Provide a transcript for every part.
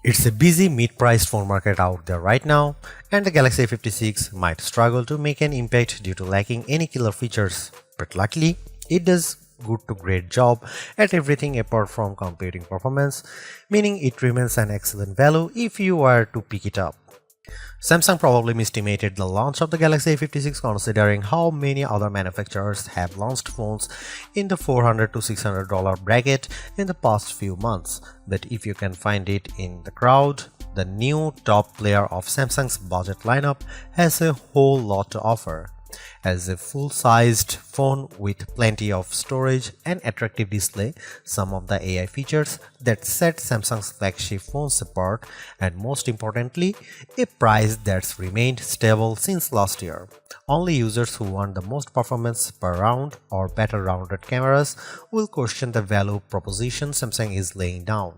It's a busy mid-priced phone market out there right now, and the Galaxy A56 might struggle to make an impact due to lacking any killer features. But luckily, it does good to great job at everything apart from computing performance, meaning it remains an excellent value if you were to pick it up. Samsung probably misestimated the launch of the Galaxy A56 considering how many other manufacturers have launched phones in the $400 to $600 bracket in the past few months. But if you can find it in the crowd, the new top player of Samsung's budget lineup has a whole lot to offer. As a full-sized phone with plenty of storage and attractive display, some of the AI features that set Samsung's flagship phones apart, and most importantly, a price that's remained stable since last year. Only users who want the most performance per round or better rounded cameras will question the value proposition Samsung is laying down.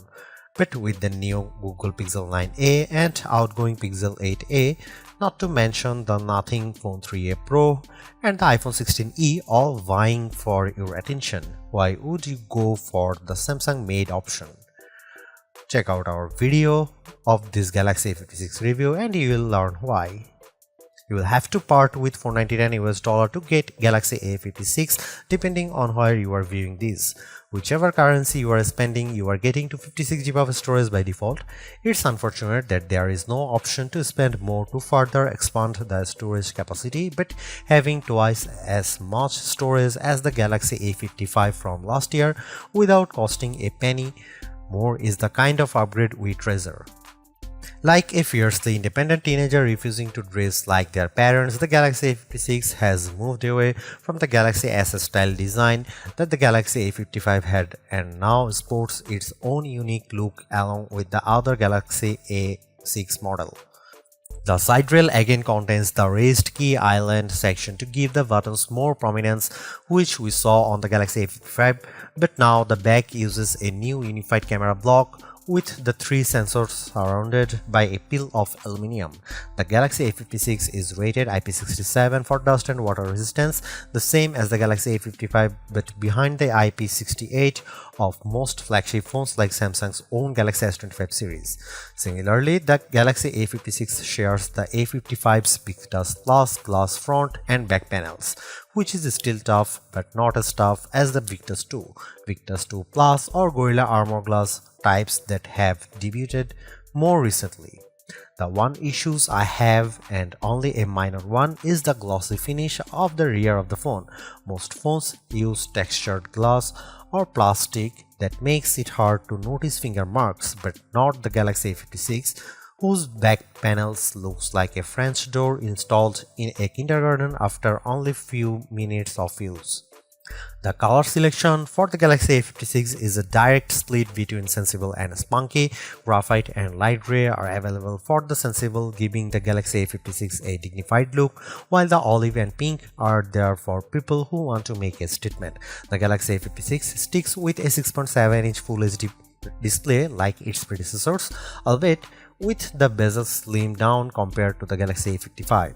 But with the new Google Pixel 9a and outgoing Pixel 8a, not to mention the Nothing Phone 3a Pro and the iPhone 16e all vying for your attention, why would you go for the Samsung made option? Check out our video of this Galaxy A56 review and you will learn why. You will have to part with $499 to get Galaxy A56 depending on where you are viewing this. Whichever currency you are spending, you are getting to 56 GB of storage by default. It's unfortunate that there is no option to spend more to further expand the storage capacity, but having twice as much storage as the Galaxy A55 from last year without costing a penny more is the kind of upgrade we treasure. Like a fiercely independent teenager refusing to dress like their parents, the Galaxy A56 has moved away from the Galaxy S style design that the Galaxy A55 had and now sports its own unique look along with the other Galaxy A6 model. The side rail again contains the raised key island section to give the buttons more prominence, which we saw on the Galaxy A55, but now the back uses a new unified camera block with the three sensors surrounded by a peel of aluminum. The Galaxy A56 is rated IP67 for dust and water resistance, the same as the Galaxy A55 but behind the IP68 of most flagship phones like Samsung's own Galaxy S25 series. Similarly, the Galaxy A56 shares the A55's Victus Plus glass front and back panels, which is still tough but not as tough as the Victus 2, Victus 2 Plus or Gorilla Armor Glass types that have debuted more recently. The one issues I have, and only a minor one, is the glossy finish of the rear of the phone. Most phones use textured glass or plastic that makes it hard to notice finger marks, but not the Galaxy A56, whose back panels looks like a French door installed in a kindergarten after only few minutes of use. The color selection for the Galaxy A56 is a direct split between sensible and spunky. Graphite and light gray are available for the sensible, giving the Galaxy A56 a dignified look, while the olive and pink are there for people who want to make a statement. The Galaxy A56 sticks with a 6.7-inch Full HD display like its predecessors, albeit with the bezel slimmed down compared to the Galaxy A55.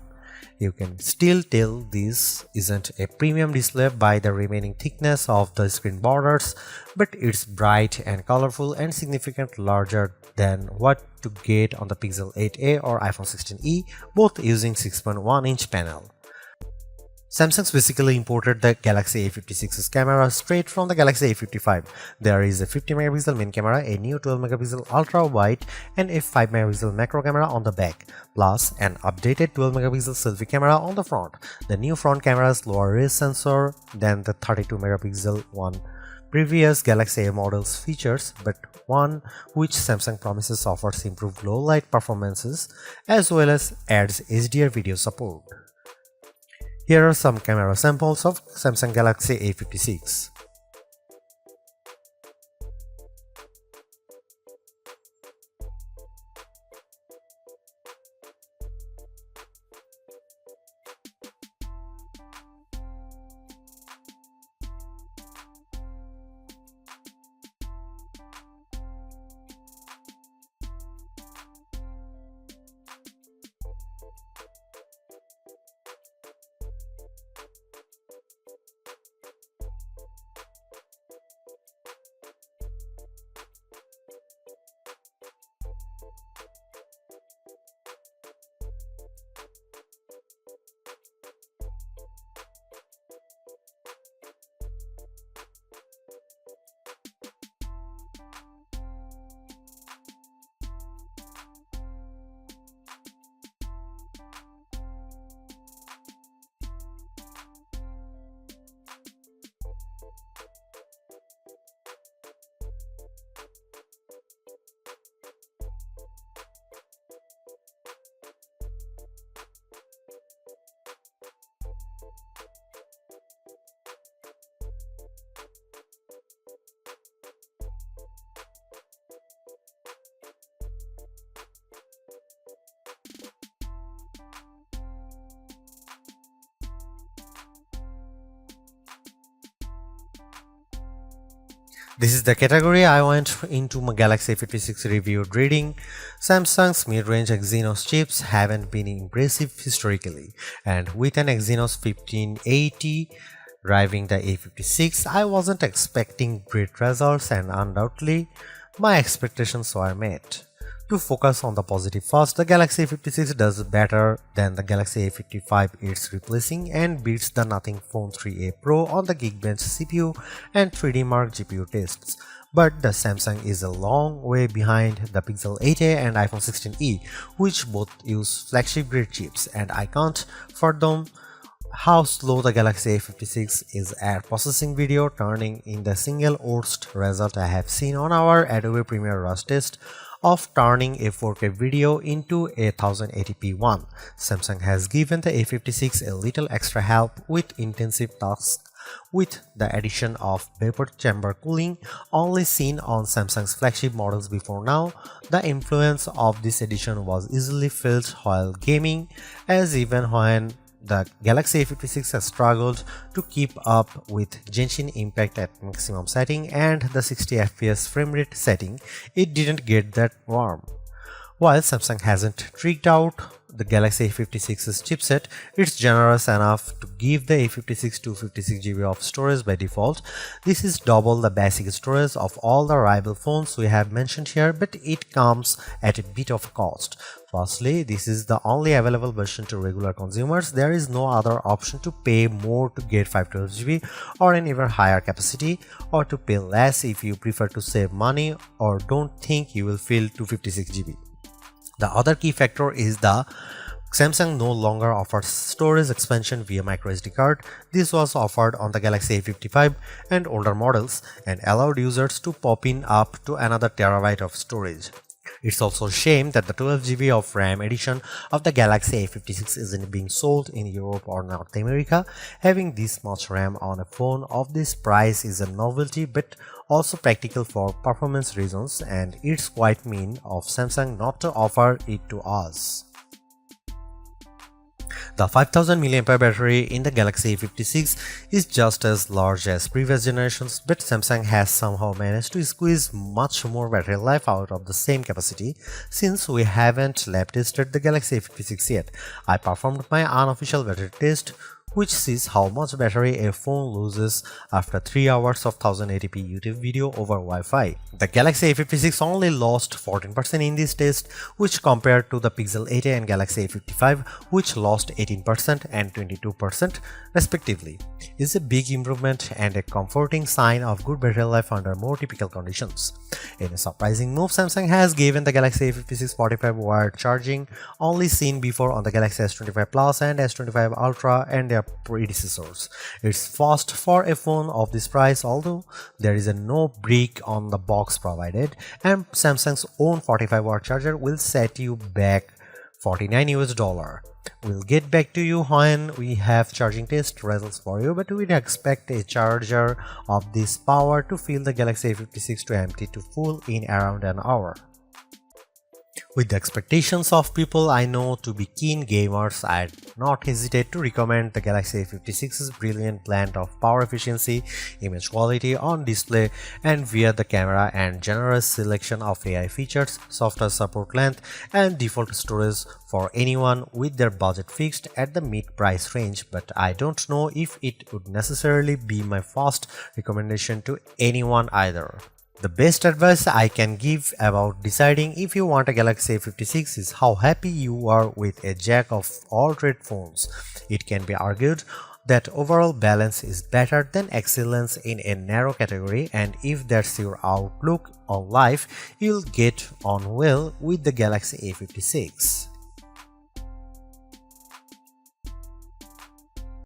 You can still tell this isn't a premium display by the remaining thickness of the screen borders, but it's bright and colorful and significantly larger than what to get on the Pixel 8a or iPhone 16e, both using 6.1-inch panel. Samsung basically imported the Galaxy A56's camera straight from the Galaxy A55. There is a 50MP main camera, a new 12MP ultra-wide and a 5MP macro camera on the back, plus an updated 12MP selfie camera on the front. The new front camera's lower res sensor than the 32MP one previous Galaxy A models features, but one which Samsung promises offers improved low light performances as well as adds HDR video support. Here are some camera samples of Samsung Galaxy A56. This is the category I went into my Galaxy A56 reviewed reading. Samsung's mid-range Exynos chips haven't been impressive historically, and with an Exynos 1580 driving the A56, I wasn't expecting great results, and undoubtedly, my expectations were met. To focus on the positive first, the Galaxy A56 does better than the Galaxy A55 it's replacing and beats the Nothing Phone 3a Pro on the Geekbench CPU and 3D Mark GPU tests. But the Samsung is a long way behind the Pixel 8a and iPhone 16e, which both use flagship grade chips, and I can't fathom how slow the Galaxy A56 is at processing video, turning in the single worst result I have seen on our Adobe Premiere Rush test of turning a 4K video into a 1080p one. Samsung has given the A56 a little extra help with intensive tasks with the addition of vapor chamber cooling, only seen on Samsung's flagship models before now. The influence of this addition was easily felt while gaming, as even when the Galaxy A56 has struggled to keep up with Genshin Impact at maximum setting and the 60fps frame rate setting, it didn't get that warm. While Samsung hasn't tricked out the Galaxy A56's chipset, it's generous enough to give the A56 256GB of storage by default. This is double the basic storage of all the rival phones we have mentioned here, but it comes at a bit of cost. Firstly, this is the only available version to regular consumers. There is no other option to pay more to get 512GB or an even higher capacity, or to pay less if you prefer to save money or don't think you will fill 256GB. The other key factor is the Samsung no longer offers storage expansion via microSD card. This was offered on the Galaxy A55 and older models and allowed users to pop in up to another terabyte of storage. It's also a shame that the 12GB of RAM edition of the Galaxy A56 isn't being sold in Europe or North America. Having this much RAM on a phone of this price is a novelty, but also practical for performance reasons, and it's quite mean of Samsung not to offer it to us. The 5000 mAh battery in the Galaxy A56 is just as large as previous generations, but Samsung has somehow managed to squeeze much more battery life out of the same capacity. Since we haven't lab tested the Galaxy A56 yet, I performed my unofficial battery test, which sees how much battery a phone loses after 3 hours of 1080p YouTube video over Wi-Fi. The Galaxy A56 only lost 14% in this test, which compared to the Pixel 8a and Galaxy A55, which lost 18% and 22% respectively, is a big improvement and a comforting sign of good battery life under more typical conditions. In a surprising move, Samsung has given the Galaxy A56 45 wired charging, only seen before on the Galaxy S25 Plus and S25 Ultra and their predecessors. It's fast for a phone of this price, although there is no brick on the box provided, and Samsung's own 45-watt charger will set you back $49 US. We'll get back to you when we have charging test results for you, but we'd expect a charger of this power to fill the Galaxy A56 to empty to full in around an hour. With the expectations of people I know to be keen gamers, I'd not hesitate to recommend the Galaxy A56's brilliant blend of power efficiency, image quality on display and via the camera, and generous selection of AI features, software support length, and default storage for anyone with their budget fixed at the mid-price range, but I don't know if it would necessarily be my first recommendation to anyone either. The best advice I can give about deciding if you want a Galaxy A56 is how happy you are with a jack of all trade phones. It can be argued that overall balance is better than excellence in a narrow category, and if that's your outlook on life, you'll get on well with the Galaxy A56.